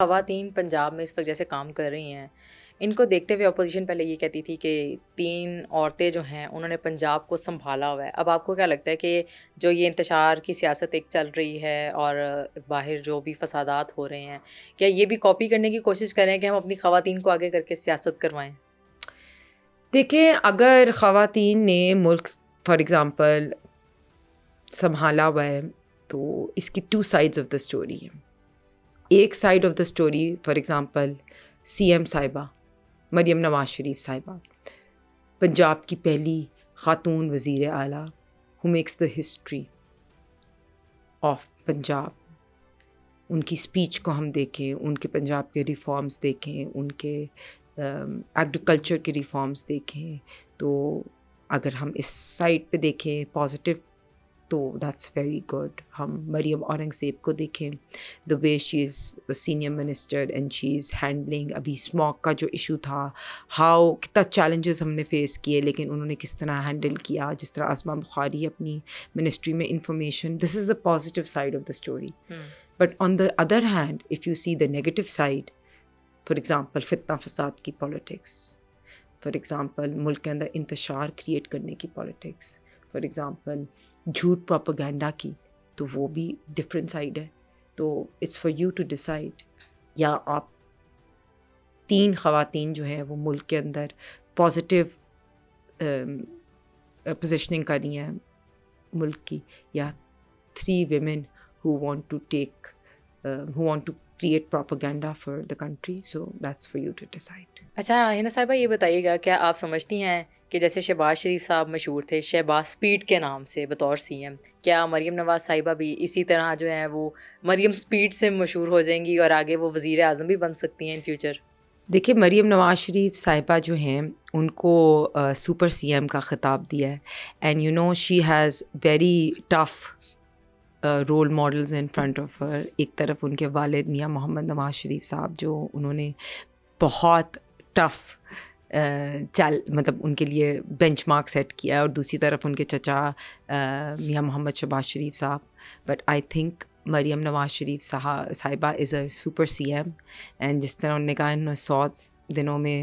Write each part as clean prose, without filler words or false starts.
خواتین پنجاب میں اس وقت جیسے کام کر رہی ہیں، ان کو دیکھتے ہوئے اپوزیشن پہلے یہ کہتی تھی کہ 3 عورتیں جو ہیں انہوں نے پنجاب کو سنبھالا ہوا ہے۔ اب آپ کو کیا لگتا ہے کہ جو یہ انتشار کی سیاست ایک چل رہی ہے اور باہر جو بھی فسادات ہو رہے ہیں، کیا یہ بھی کاپی کرنے کی کوشش کر رہے ہیں کہ ہم اپنی خواتین کو آگے کر کے سیاست کروائیں؟ دیکھیں، اگر خواتین نے ملک فار ایگزامپل سنبھالا ہوا ہے تو اس کی 2 سائڈز آف دا اسٹوری ہے۔ ایک side of the story for example C M صاحبہ مریم نواز شریف صاحبہ، پنجاب کی پہلی خاتون وزیر اعلیٰ who makes the history of Punjab. ان کی اسپیچ کو ہم دیکھیں، ان کے پنجاب کے ریفارمز دیکھیں، ان کے ایگریکلچر کے ریفارمز دیکھیں، تو اگر ہم اس سائڈ پہ دیکھیں پازیٹیو تو دیٹس ویری گڈ۔ ہم مریم اورنگزیب کو دیکھیں، the way she is senior minister and she is handling ابھی اسموک کا جو ایشو تھا، ہاؤ کتنا چیلنجز ہم نے فیس کیے لیکن انہوں نے کس طرح ہینڈل کیا، جس طرح اسما بخاری اپنی منسٹری میں information, this is the positive side of the story. But on the other hand if you see the negative side, for example فتنہ فساد کی پالیٹکس، فار ایگزامپل ملک کے اندر انتشار کریٹ کرنے کی پالیٹکس، فار ایگزامپل جھوٹ پروپیگنڈا کی، تو وہ بھی ڈفرینٹ سائڈ ہے۔ تو it's for you to decide, یا آپ 3 خواتین جو ہیں وہ ملک کے اندر پازیٹیو پوزیشننگ کر رہی ہیں ملک کی، یا 3 women who want to create propaganda for the country. So that's for you to decide. اچھا ہنا صاحبہ، یہ بتائیے گا، کیا آپ سمجھتی ہیں کہ جیسے شہباز شریف صاحب مشہور تھے شہباز سپیڈ کے نام سے بطور سی ایم، کیا مریم نواز صاحبہ بھی اسی طرح جو ہیں وہ مریم سپیڈ سے مشہور ہو جائیں گی اور آگے وہ وزیر اعظم بھی بن سکتی ہیں ان فیوچر؟ دیکھیے، مریم نواز شریف صاحبہ جو ہیں ان کو سپر سی ایم کا خطاب دیا ہے، and you know she has very tough role models in front of her. ایک طرف ان کے والد میاں محمد نواز شریف صاحب جو انہوں نے بہت ٹف مطلب ان کے لیے بینچ مارک سیٹ کیا ہے، اور دوسری طرف ان کے چچا میاں محمد شہباز شریف صاحب۔ بٹ آئی تھنک مریم نواز شریف صاحبہ is a super C M, and جس طرح انہوں نے کہا انہوں نے 100 دنوں میں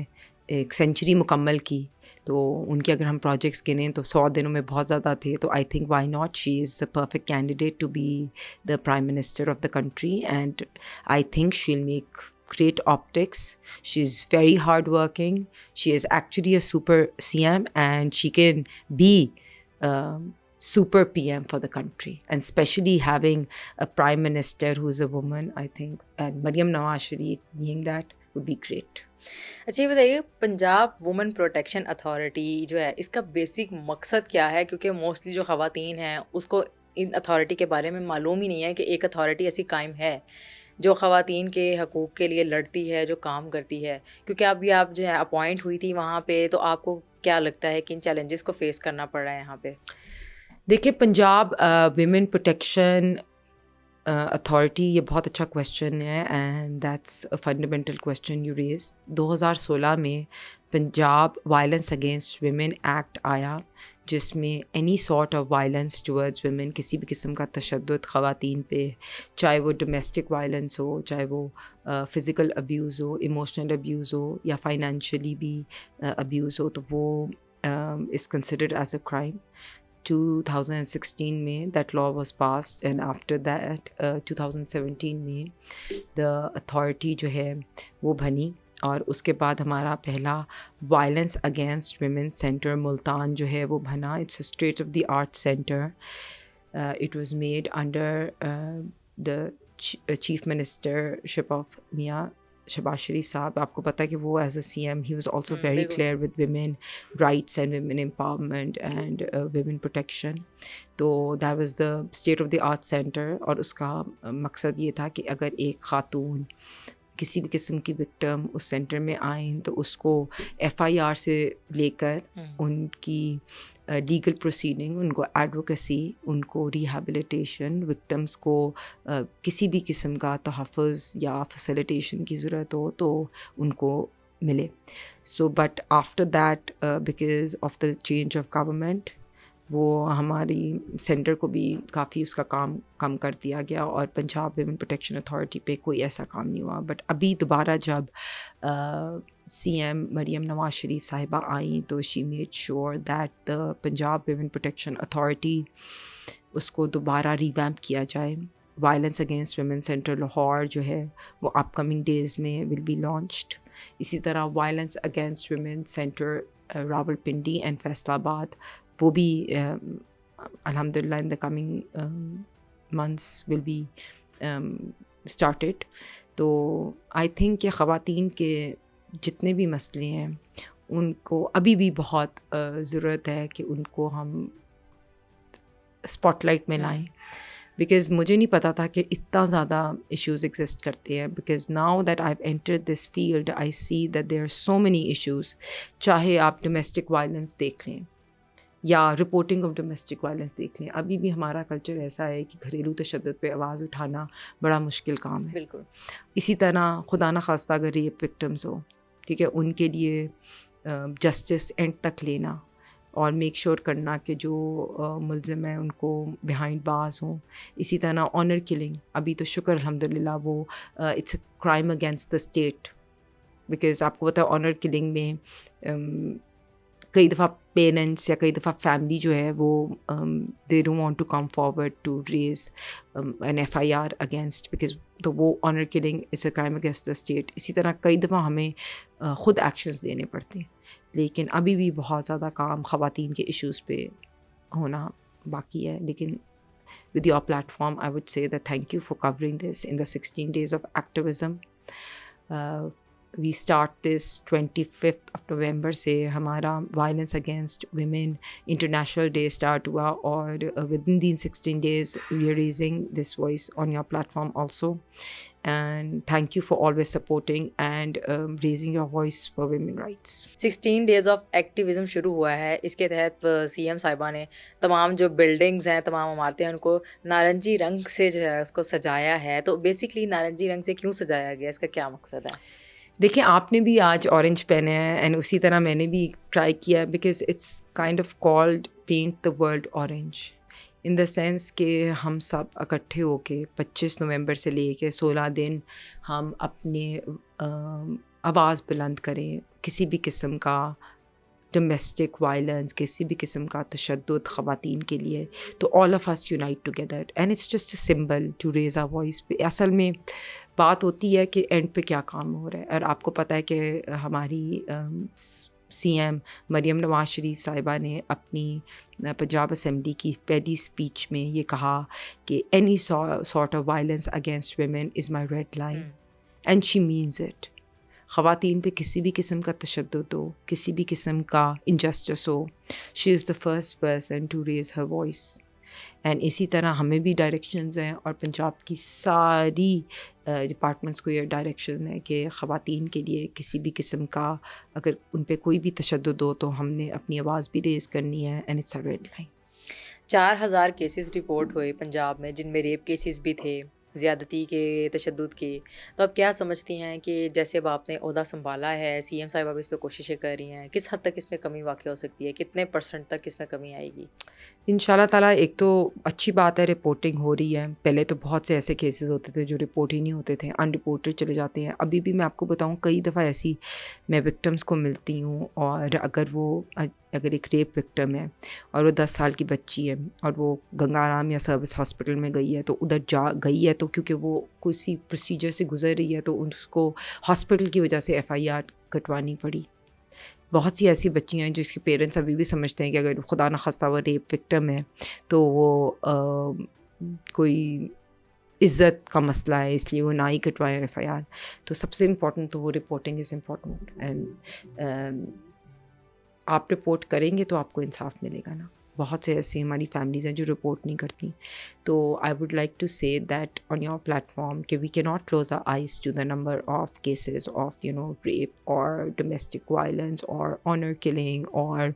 ایک سینچری مکمل کی، تو ان کے اگر ہم پروجیکٹس گنیں تو 100 دنوں میں بہت زیادہ تھے، تو I think why not, she is a perfect candidate to be the prime minister of the country, and I think she will make great optics. She is very hard working. She is actually a super CM, and she can be super PM for the country, and especially having a prime minister who is a woman, I think, and Maryam Nawaz Sharif being that would be great. اچھا یہ بتائیے، Punjab women protection authority جو ہے اس کا basic مقصد کیا ہے؟ کیونکہ موسٹلی جو خواتین ہیں اس کو ان اتھارٹی کے بارے میں معلوم ہی نہیں ہے کہ ایک اتھارٹی ایسی قائم ہے جو خواتین کے حقوق کے لیے لڑتی ہے، جو کام کرتی ہے۔ کیونکہ ابھی آپ جو ہے اپوائنٹ ہوئی تھی وہاں پہ، تو آپ کو کیا لگتا ہے کہ ان چیلنجز کو فیس کرنا پڑ رہا ہے یہاں پہ؟ دیکھیں، پنجاب ویمن پروٹیکشن اتھارٹی، یہ بہت اچھا کویشچن ہے، and that's a fundamental question you raise. 2016 میں Punjab violence against women act آیا، جس میں any sort of violence towards women, کسی بھی قسم کا تشدد خواتین پہ، چاہے وہ ڈومیسٹک وائلنس ہو، چاہے وہ فزیکل ابیوز ہو، ایموشنل ابیوز ہو، یا فائنینشلی بھی ابیوز ہو، تو وہ is considered as a crime. 2016 میں that law was passed, and after that 2017 میں دا اتھارٹی جو ہے وہ بنی، اور اس کے بعد ہمارا پہلا violence against women centre Multan جو ہے وہ بنا۔ It's a state of the art centre. It was made under the chief ministership of Mian Shahbaz شریف صاحب۔ آپ کو پتہ ہے کہ وہ as a C M he was also very clear with women rights and women empowerment and women protection. تو that was the state of the art centre, اور اس کا مقصد یہ تھا کہ اگر ایک خاتون کسی بھی قسم کی وکٹم اس سینٹر میں آئیں تو اس کو ایف آئی آر سے لے کر ان کی لیگل پروسیڈنگ، ان کو ایڈوکیسی، ان کو ریہیبلیٹیشن، وکٹمس کو کسی بھی قسم کا تحفظ یا فیسیلیٹیشن کی ضرورت ہو تو ان کو ملے۔ So but after that because of the change of government وہ ہماری سینٹر کو بھی کافی اس کا کام کم کر دیا گیا اور پنجاب ویمن پروٹیکشن اتھارٹی پہ کوئی ایسا کام نہیں ہوا. بٹ ابھی دوبارہ جب سی ایم مریم نواز شریف صاحبہ آئیں تو she made sure that the Punjab women protection authority اس کو دوبارہ ریویمپ کیا جائے. Violence against women centre Lahore جو ہے وہ اپ کمنگ ڈیز میں ول بی لانچڈ. اسی طرح violence against women centre Rawalpindi and Faisalabad وہ بھی الحمد للہ in the coming months will be started. تو آئی تھنک کہ خواتین کے جتنے بھی مسئلے ہیں ان کو ابھی بھی بہت ضرورت ہے کہ ان کو ہم اسپاٹ لائٹ میں لائیں, بیکاز مجھے نہیں پتا تھا کہ اتنا زیادہ ایشوز ایگزسٹ کرتے ہیں. Because now that I have entered this field I see that there are so many issues. چاہے آپ ڈومیسٹک وائلنس دیکھ لیں یا رپورٹنگ آف ڈومیسٹک وائلنس دیکھ لیں, ابھی بھی ہمارا کلچر ایسا ہے کہ گھریلو تشدد پہ آواز اٹھانا بڑا مشکل کام ہے. بالکل. اسی طرح خدا نخواستہ اگر ریپ وکٹمز ہو, ٹھیک ہے, ان کے لیے جسٹس اینڈ تک لینا اور میک شور کرنا کہ جو ملزم ہیں ان کو بیہائنڈ بارز ہوں. اسی طرح آنر کلنگ, ابھی تو شکر الحمد للہ وہ it's a crime against the state, because آپ کو پتہ ہے آنر کلنگ میں کئی دفعہ پیرنٹس یا کئی دفعہ فیملی جو ہے وہ they don't want to come forward to raise an F I R against, because تو وہ honour killing is a crime against the state. اسی طرح کئی دفعہ ہمیں خود ایکشنز لینے پڑتے ہیں, لیکن ابھی بھی بہت زیادہ کام خواتین کے ایشوز پہ ہونا باقی ہے. لیکن with your platform I would say that thank you for covering this in the 16 days of activism. We start this 25th of November سے ہمارا violence against women international day start ہوا, اور within these 16 days we are raising this voice on your platform also. And thank you for always supporting and raising your voice for women rights. 16 days of activism شروع ہوا ہے. اس کے تحت سی M صاحبہ نے تمام جو بلڈنگز ہیں, تمام عمارتیں ہیں, ان کو نارنجی رنگ سے جو ہے اس کو سجایا ہے. تو بیسکلی نارنجی رنگ سے کیوں سجایا گیا, اس کا کیا مقصد ہے؟ دیکھیں, آپ نے بھی آج اورنج پہنے ہیں اینڈ اسی طرح میں نے بھی ٹرائی کیا, because it's kind of called paint the world orange, in the sense کہ ہم سب اکٹھے ہو کے 25 نومبر سے لے کے 16 دن ہم اپنے آواز بلند کریں. کسی بھی قسم کا ڈومیسٹک وائلنس, کسی بھی قسم کا تشدد خواتین کے لیے, تو all of us unite together and it's just a symbol to raise a voice. اصل میں بات ہوتی ہے کہ اینڈ پہ کیا کام ہو رہا ہے. اور آپ کو پتہ ہے کہ ہماری سی ایم مریم نواز شریف صاحبہ نے اپنی پنجاب اسمبلی کی پہلی اسپیچ میں یہ کہا کہ any sort of violence against women is my red line, and she means it. خواتین پہ کسی بھی قسم کا تشدد ہو, کسی بھی قسم کا انجسٹس ہو, she is the first person to raise her voice. And اسی طرح ہمیں بھی ڈائریکشنز ہیں اور پنجاب کی ساری ڈپارٹمنٹس کو یہ ڈائریکشن ہے کہ خواتین کے لیے کسی بھی قسم کا اگر ان پہ کوئی بھی تشدد ہو تو ہم نے اپنی آواز بھی ریز کرنی ہے, and it's a red line. 4000 cases report ہوئے پنجاب میں, جن میں ریپ کیسز بھی تھے, زیادتی کے, تشدد کے. تو اب کیا سمجھتی ہیں کہ جیسے اب آپ نے عہدہ سنبھالا ہے, سی ایم صاحبہ بھی اس پہ کوششیں کر رہی ہیں, کس حد تک اس میں کمی واقع ہو سکتی ہے, کتنے % تک اس میں کمی آئے گی؟ ان شاء اللہ تعالیٰ ایک تو اچھی بات ہے رپورٹنگ ہو رہی ہے. پہلے تو بہت سے ایسے کیسز ہوتے تھے جو رپورٹ ہی نہیں ہوتے تھے, ان رپورٹڈ چلے جاتے ہیں. ابھی بھی میں آپ کو بتاؤں کئی دفعہ ایسی میں وکٹمس کو ملتی ہوں, اور اگر ایک ریپ وکٹم ہے اور وہ 10 سال کی بچی ہے اور وہ گنگا رام یا سروس ہاسپٹل میں گئی ہے, تو ادھر گئی ہے تو کیونکہ وہ کسی پروسیجر سے گزر رہی ہے تو اس کو ہاسپٹل کی وجہ سے FIR کٹوانی پڑی. بہت سی ایسی بچیاں ہیں جس کے پیرنٹس ابھی بھی سمجھتے ہیں کہ اگر خدا نخواستہ وہ ریپ وکٹم ہے تو وہ کوئی عزت کا مسئلہ ہے, اس لیے وہ نہ ہی کٹوائے FIR. تو سب سے امپورٹنٹ تو وہ رپورٹنگ از امپورٹنٹ, اینڈ آپ رپورٹ کریں گے تو آپ کو انصاف ملے گا نا. بہت سے ایسی ہماری فیملیز ہیں جو رپورٹ نہیں کرتی. تو I would like to say that on your platform کہ وی کی not close our eyes to the number of cases of rape اور ڈومیسٹک وائلنس اور آنر کلنگ اور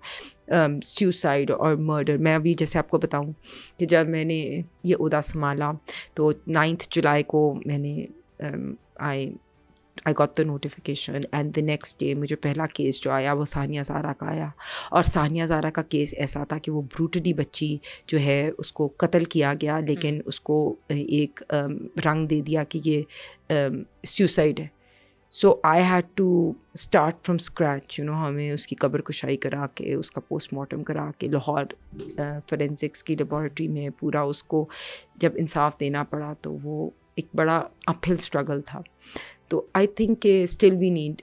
سیوسائڈ اور مرڈر. میں ابھی جیسے آپ کو بتاؤں کہ جب میں نے یہ عہدہ سنبھالا تو 9 جولائی کو میں نے I got the notification and the next day مجھے پہلا کیس جو آیا وہ ثانیہ زہرا کا آیا. اور ثانیہ زہرا کا کیس ایسا تھا کہ وہ بروٹلی بچی جو ہے اس کو قتل کیا گیا, لیکن اس کو ایک رنگ دے دیا کہ یہ سیوسائڈ ہے. So I had to start from scratch, ہمیں اس کی قبر کشائی کرا کے اس کا پوسٹ مارٹم کرا کے لاہور فورینسکس کی لیبارٹری میں پورا اس کو جب انصاف دینا پڑا تو وہ ایک بڑا اپ ہل اسٹرگل تھا. تو آئی تھنک کہ اسٹل وی نیڈ